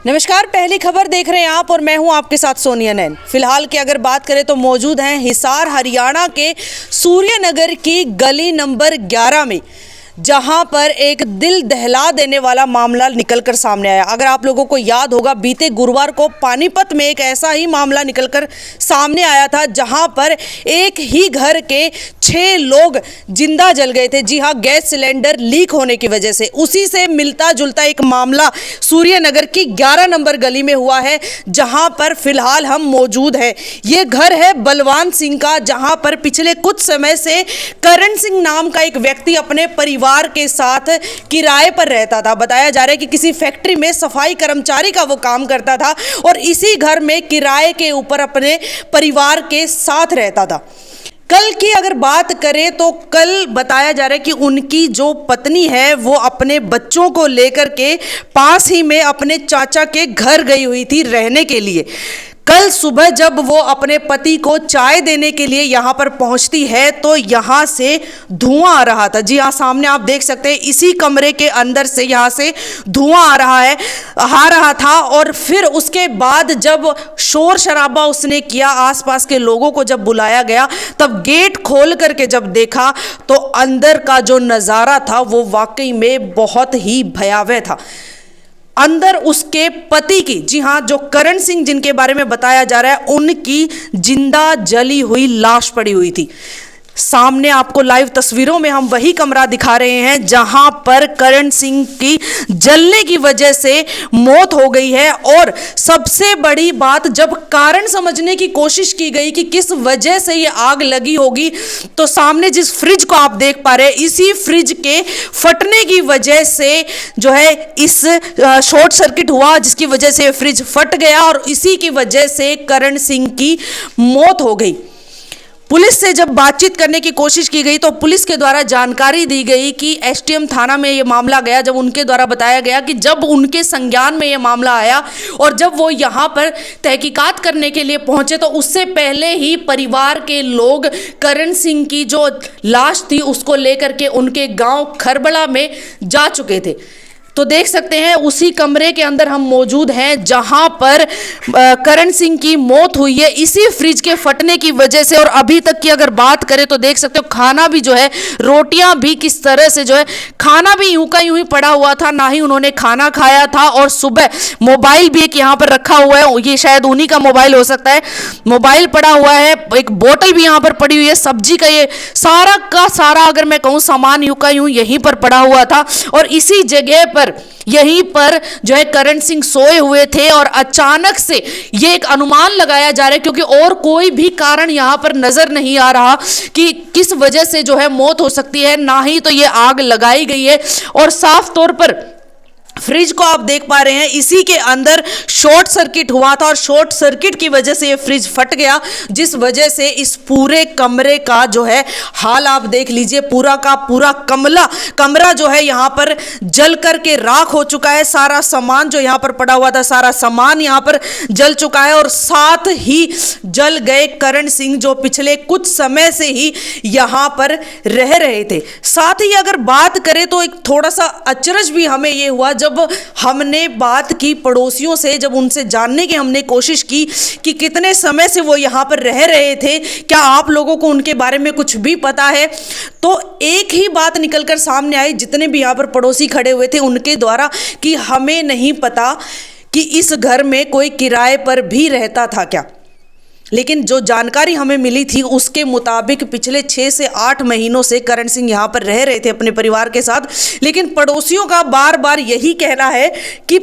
नमस्कार, पहली खबर देख रहे हैं आप और मैं हूं आपके साथ सोनिया नैन। फिलहाल की अगर बात करें तो मौजूद हैं हिसार हरियाणा के सूर्यनगर की गली नंबर 11 में, जहां पर एक दिल दहला देने वाला मामला निकलकर सामने आया। अगर आप लोगों को याद होगा, बीते गुरुवार को पानीपत में एक ऐसा ही मामला निकलकर सामने आया था, जहां पर एक ही घर के 6 लोग जिंदा जल गए थे। जी हां, गैस सिलेंडर लीक होने की वजह से। उसी से मिलता जुलता एक मामला सूर्यनगर की 11 नंबर गली में हुआ है, जहां पर फिलहाल हम मौजूद हैं। ये घर है बलवान सिंह का, जहां पर पिछले कुछ समय से करण सिंह नाम का एक व्यक्ति अपने परिवार के साथ किराए पर रहता था। बताया जा रहा है कि किसी फैक्ट्री में सफाई कर्मचारी का वो काम करता था और इसी घर में किराए के ऊपर अपने परिवार के साथ रहता था। कल की अगर बात करें तो कल बताया जा रहा है कि उनकी जो पत्नी है वो अपने बच्चों को लेकर के पास ही में अपने चाचा के घर गई हुई थी रहने के लिए। कल सुबह जब वो अपने पति को चाय देने के लिए यहाँ पर पहुँचती है तो यहाँ से धुआं आ रहा था। जी हाँ, सामने आप देख सकते हैं, इसी कमरे के अंदर से यहाँ से धुआं आ रहा था। और फिर उसके बाद जब शोर शराबा उसने किया, आसपास के लोगों को जब बुलाया गया, तब गेट खोल करके जब देखा तो अंदर का जो नज़ारा था वो वाकई में बहुत ही भयावह था। अंदर उसके पति की, जी हाँ, जो करण सिंह जिनके बारे में बताया जा रहा है, उनकी जिंदा जली हुई लाश पड़ी हुई थी। सामने आपको लाइव तस्वीरों में हम वही कमरा दिखा रहे हैं जहां पर करण सिंह की जलने की वजह से मौत हो गई है। और सबसे बड़ी बात, जब कारण समझने की कोशिश की गई कि किस वजह से ये आग लगी होगी, तो सामने जिस फ्रिज को आप देख पा रहे हैं, इसी फ्रिज के फटने की वजह से जो है इस शॉर्ट सर्किट हुआ, जिसकी वजह से फ्रिज फट गया और इसी की वजह से करण सिंह की मौत हो गई। पुलिस से जब बातचीत करने की कोशिश की गई तो पुलिस के द्वारा जानकारी दी गई कि एसटीएम थाना में ये मामला गया। जब उनके द्वारा बताया गया कि जब उनके संज्ञान में ये मामला आया और जब वो यहाँ पर तहकीकात करने के लिए पहुंचे तो उससे पहले ही परिवार के लोग करण सिंह की जो लाश थी उसको लेकर के उनके गांव खरबड़ा में जा चुके थे। तो देख सकते हैं उसी कमरे के अंदर हम मौजूद हैं जहां पर करण सिंह की मौत हुई है इसी फ्रिज के फटने की वजह से। और अभी तक की अगर बात करें तो देख सकते हो खाना भी जो है, रोटियां भी किस तरह से जो है, खाना भी यूं का यूं ही पड़ा हुआ था, ना ही उन्होंने खाना खाया था। और सुबह मोबाइल भी एक यहाँ पर रखा हुआ है, ये शायद उन्हीं का मोबाइल हो सकता है, मोबाइल पड़ा हुआ है, एक बोतल भी यहाँ पर पड़ी हुई है, सब्जी का ये सारा का सारा अगर मैं कहूँ सामान यूं का यूं यहीं पर पड़ा हुआ था। और इसी जगह पर यहीं पर जो है करण सिंह सोए हुए थे और अचानक से ये एक अनुमान लगाया जा रहा है, क्योंकि और कोई भी कारण यहां पर नजर नहीं आ रहा कि किस वजह से जो है मौत हो सकती है, ना ही तो ये आग लगाई गई है। और साफ तौर पर फ्रिज को आप देख पा रहे हैं, इसी के अंदर शॉर्ट सर्किट हुआ था और शॉर्ट सर्किट की वजह से ये फ्रिज फट गया, जिस वजह से इस पूरे कमरे का जो है हाल आप देख लीजिए। पूरा का पूरा कमरा जो है यहाँ पर जल करके राख हो चुका है। सारा सामान जो यहाँ पर पड़ा हुआ था, सारा सामान यहाँ पर जल चुका है। और साथ ही जल गए करण सिंह, जो पिछले कुछ समय से ही यहाँ पर रह रहे थे। साथ ही अगर बात करें तो एक थोड़ा सा अचरज भी हमें ये हुआ जब हमने बात की पड़ोसियों से, जब उनसे जानने की हमने कोशिश की कि कितने समय से वो यहाँ पर रह रहे थे, क्या आप लोगों को उनके बारे में कुछ भी पता है, तो एक ही बात निकलकर सामने आई जितने भी यहाँ पर पड़ोसी खड़े हुए थे उनके द्वारा, कि हमें नहीं पता कि इस घर में कोई किराए पर भी रहता था क्या। लेकिन जो जानकारी हमें मिली थी उसके मुताबिक पिछले 6 से 8 महीनों से करण सिंह यहाँ पर रह रहे थे अपने परिवार के साथ। लेकिन पड़ोसियों का बार बार यही कहना है कि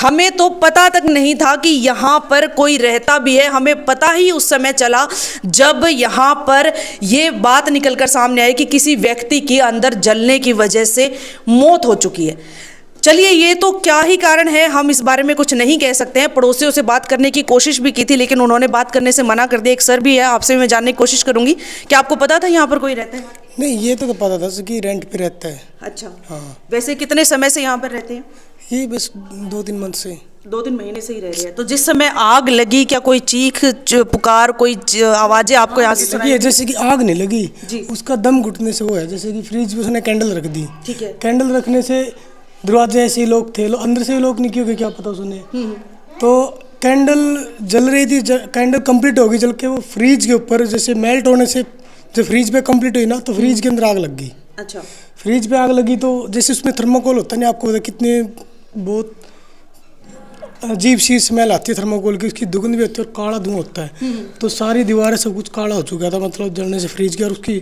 हमें तो पता तक नहीं था कि यहाँ पर कोई रहता भी है। हमें पता ही उस समय चला जब यहाँ पर ये बात निकलकर सामने आई कि किसी व्यक्ति की अंदर जलने की वजह से मौत हो चुकी है। चलिए, ये तो क्या ही कारण है, हम इस बारे में कुछ नहीं कह सकते हैं। पड़ोसियों से बात करने की कोशिश भी की थी लेकिन उन्होंने बात करने से मना कर दिया। एक सर भी है, आपसे मैं जानने की कोशिश करूंगी, क्या आपको पता था यहाँ पर कोई रहता है? नहीं, ये तो पता था कि रेंट पे रहता है। अच्छा, हाँ। वैसे कितने समय से यहाँ पर रहते हैं? ये बस 2-3 मंथ से, 2-3 महीने से ही रह रहे हैं। तो जिस समय आग लगी, क्या कोई चीख पुकार, कोई आवाजें आपको यहाँ से सुनाई? ये जैसे कि आग नहीं लगी, उसका दम घुटने से वो है, जैसे कि फ्रिज में उसने कैंडल रख दी। ठीक है। कैंडल रखने से दरवाजे ऐसे ही लोग थे, अंदर से भी लोग नहीं क्योंकि क्या पता सुने। तो कैंडल जल रही थी, कैंडल कंप्लीट हो गई जल के, वो फ्रीज के ऊपर जैसे मेल्ट होने से जब फ्रीज पे कंप्लीट हुई ना, तो फ्रीज के अंदर आग लग गई। अच्छा। फ्रीज पे आग लगी तो जैसे उसमें थर्मोकोल होता नहीं, आपको पता कितने बहुत अजीब सी स्मेल आती है थर्मोकोल की, उसकी दुगंध भी होती है और काला धुआं होता है। तो सारी दीवारें सब कुछ काला हो चुका था, मतलब जलने से फ्रीज की। और उसकी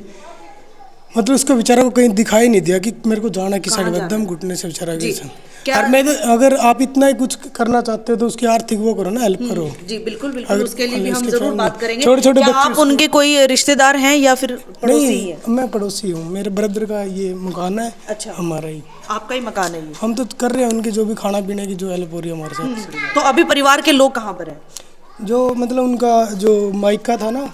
मतलब उसको बेचारा को कहीं दिखाई नहीं दिया कि मेरे को जाना किस साइड में, एकदम घुटने से बेचारा गया। और मैं तो, अगर आप इतना ही कुछ करना चाहते हो तो उसकी आर्थिक वो करो ना, हेल्प करो। जी बिल्कुल बिल्कुल, उसके लिए भी हम इसके जरूर family- बात करेंगे। छोटे-छोटे क्या बच्चे आप उनके कोई रिश्तेदार हैं या फिर पड़ोसी ही नहीं, हैं? मैं पड़ोसी हूँ, मेरे ब्रदर का ये मकान है। अच्छा। हमारा ही, आपका ही मकान है ये? हम तो कर रहे हैं उनके जो भी खाना पीने की जो हेल्प हो रही है हमारे साथ। तो अभी परिवार के लोग कहाँ पर हैं? जो मतलब उनका जो मायका था ना,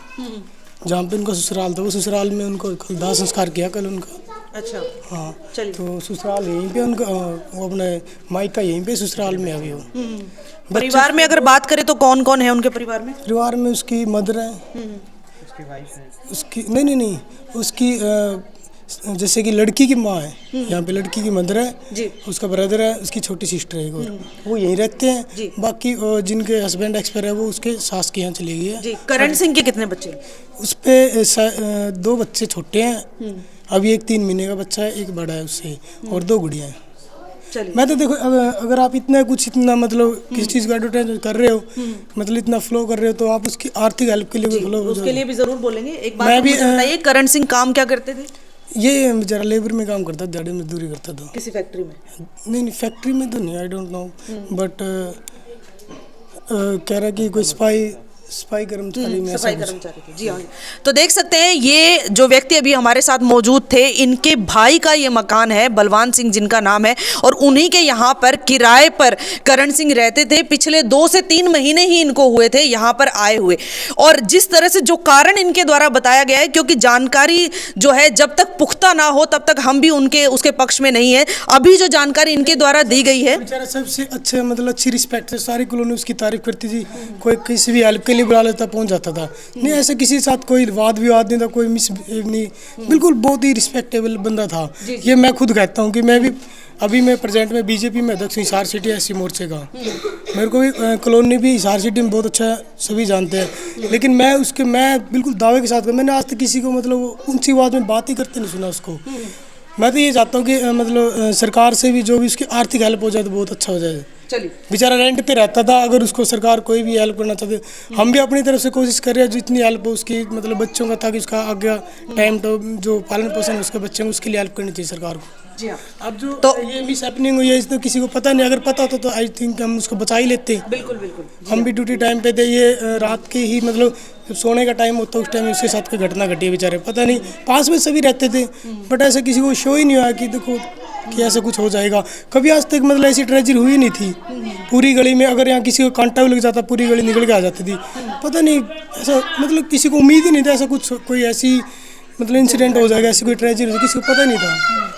जहाँ पे उनका ससुराल था, वो ससुराल में उनको कल दाह संस्कार किया कल उनका। अच्छा। हाँ, चलिए। तो ससुराल यहीं पे उनका, वो अपने मायका यहीं पे, ससुराल में अभी वो। परिवार में अगर बात करें तो कौन कौन है उनके परिवार में? परिवार में उसकी मदर है, उसकी नहीं, उसकी जैसे कि लड़की की माँ है, यहाँ पे लड़की की मदर है जी। उसका ब्रदर है, उसकी छोटी सिस्टर है एक और, वो यहीं रहते जी। हैं। बाकी जिनके हस्बैंड एक्सपायर है वो उसके सास के यहाँ चली गई है। जी। करण सिंह के कितने बच्चे? उस पे 2 बच्चे छोटे हैं, अभी एक 3 महीने का बच्चा है, एक बड़ा है उससे, और 2 गुड़िया हैं। चलिए। मैं तो देखो, अगर आप इतना मतलब किसी चीज़ का एडवर्टाइज कर रहे हो, मतलब इतना फ्लो कर रहे हो, तो आप उसकी आर्थिक हेल्प के लिए भी फ्लो, उसके लिए भी जरूर बोलेंगे। एक बात मैं भी, मुझे बताइए, करण सिंह काम क्या करते थे? ये बेचारा लेबर में काम करता, दिहाड़ी मजदूरी करता था। किसी फैक्ट्री में? नहीं, फैक्ट्री में तो नहीं, आई डोंट नो, बट कह रहा कि कोई सफाई कर्मचारी में, सफाई कर्मचारी थे। जी हाँ। तो देख सकते हैं ये जो व्यक्ति अभी हमारे साथ मौजूद थे, इनके भाई का ये मकान है, बलवान सिंह जिनका नाम है, और उन्हीं के यहाँ पर किराए पर करण सिंह रहते थे। पिछले 2 से 3 महीने ही इनको हुए थे यहाँ पर आए हुए। और जिस तरह से जो कारण इनके द्वारा बताया गया है, क्योंकि जानकारी जो है जब तक पुख्ता ना हो तब तक हम भी उसके पक्ष में नहीं है। अभी जो जानकारी इनके द्वारा दी गई है, बेचारा सबसे अच्छे, मतलब अच्छी रिस्पेक्ट है, सारी कॉलोनी उसकी तारीफ करती थी, कोई किसी भी हेल्प के लिए बुला लेता, पहुंच जाता था। नहीं, ऐसे किसी के साथ कोई वाद विवाद नहीं था, कोई मिसबिहेव नहीं, बिल्कुल बहुत ही रिस्पेक्टेबल बंदा था। ये मैं खुद कहता हूँ कि मैं भी अभी मैं प्रेजेंट में बीजेपी में अध्यक्ष हिसार सिटी एससी मोर्चे का, मेरे को भी कॉलोनी भी हिसार सिटी में बहुत अच्छा सभी जानते हैं, लेकिन मैं बिल्कुल दावे के साथ, मैंने आज तक किसी को मतलब ऊंची आवाज़ में बात ही करते नहीं सुना उसको। मैं तो ये चाहता हूँ कि मतलब सरकार से भी जो भी उसकी आर्थिक हेल्प हो जाए तो बहुत अच्छा हो जाए। चलिए। बेचारा रेंट पे रहता था, अगर उसको सरकार कोई भी हेल्प करना चाहते, हम भी अपनी तरफ से कोशिश कर रहे हैं जितनी हेल्प हो उसकी, मतलब बच्चों का, ताकि उसका आगे टाइम तो जो पालन पोषण उसके बच्चों को, उसके लिए हेल्प करनी चाहिए सरकार को। जी हाँ। अब जो तो ये मिस हैपनिंग हुई है, इस तो किसी को पता नहीं, अगर पता होता तो आई थिंक हम उसको बचा ही लेते। बिल्कुल बिल्कुल। हम भी ड्यूटी टाइम पे थे, ये रात के ही मतलब जब सोने का टाइम होता है उस टाइम उसके साथ कोई घटना घटी है, बेचारे पता नहीं, पास में सभी रहते थे, बट ऐसा किसी को शो ही नहीं हुआ कि देखो कि ऐसा कुछ हो जाएगा। कभी आज तक मतलब ऐसी ट्रेजेडी हुई नहीं थी पूरी गली में। अगर यहाँ किसी को कांटा भी लग जाता, पूरी गली निकल के आ जाती थी। पता नहीं, ऐसा मतलब किसी को उम्मीद ही नहीं था ऐसा कुछ, कोई ऐसी मतलब इंसिडेंट हो जाएगा, ऐसी कोई ट्रेजेडी, किसी को पता नहीं था।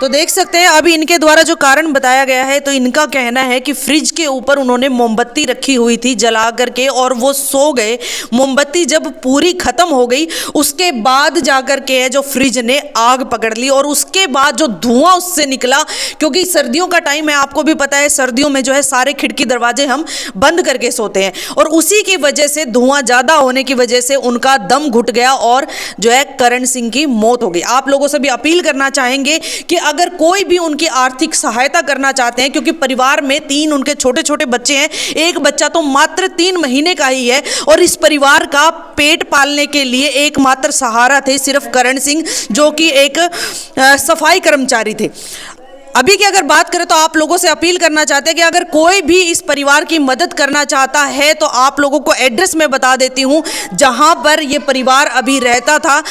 तो देख सकते हैं अभी इनके द्वारा जो कारण बताया गया है, तो इनका कहना है कि फ्रिज के ऊपर उन्होंने मोमबत्ती रखी हुई थी जला करके, और वो सो गए। मोमबत्ती जब पूरी खत्म हो गई उसके बाद जाकर के है जो फ्रिज ने आग पकड़ ली, और उसके बाद जो धुआं उससे निकला, क्योंकि सर्दियों का टाइम है, आपको भी पता है सर्दियों में जो है सारे खिड़की दरवाजे हम बंद करके सोते हैं, और उसी की वजह से धुआं ज़्यादा होने की वजह से उनका दम घुट गया और जो है करण सिंह की मौत हो गई। आप लोगों से भी अपील करना चाहेंगे कि अगर कोई भी उनकी आर्थिक सहायता करना चाहते हैं, क्योंकि परिवार में 3 उनके छोटे छोटे बच्चे हैं, एक बच्चा तो मात्र 3 महीने का ही है, और इस परिवार का पेट पालने के लिए एकमात्र सहारा थे सिर्फ करण सिंह, जो कि एक सफाई कर्मचारी थे। अभी की अगर बात करें तो आप लोगों से अपील करना चाहते हैं कि अगर कोई भी इस परिवार की मदद करना चाहता है तो आप लोगों को एड्रेस मैं बता देती हूं जहां पर ये परिवार अभी रहता था।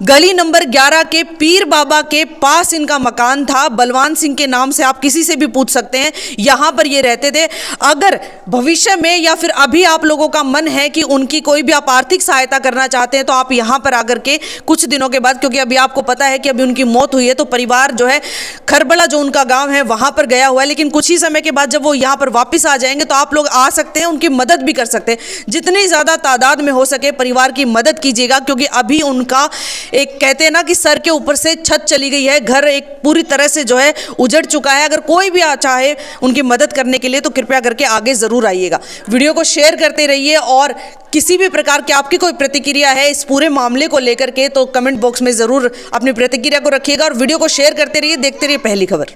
गली नंबर 11 के पीर बाबा के पास इनका मकान था। बलवान सिंह के नाम से आप किसी से भी पूछ सकते हैं, यहां पर ये रहते थे। अगर भविष्य में या फिर अभी आप लोगों का मन है कि उनकी कोई भी आप आर्थिक सहायता करना चाहते हैं तो आप यहां पर आकर के कुछ दिनों के बाद, क्योंकि अभी आपको पता है कि अभी उनकी मौत हुई है, तो परिवार जो है खरबला जो उनका गांव है वहां पर गया हुआ है, लेकिन कुछ ही समय के बाद जब वो यहाँ पर वापस आ जाएंगे तो आप लोग आ सकते हैं, उनकी मदद भी कर सकते हैं। जितनी ज़्यादा तादाद में हो सके परिवार की मदद कीजिएगा, क्योंकि अभी उनका एक कहते हैं ना कि सर के ऊपर से छत चली गई है, घर एक पूरी तरह से जो है उजड़ चुका है। अगर कोई भी चाहे उनकी मदद करने के लिए तो कृपया करके आगे ज़रूर आइएगा। वीडियो को शेयर करते रहिए और किसी भी प्रकार की आपकी कोई प्रतिक्रिया है इस पूरे मामले को लेकर के तो कमेंट बॉक्स में ज़रूर अपनी प्रतिक्रिया को रखिएगा और वीडियो को शेयर करते रहिए। देखते रहिए पहली खबर।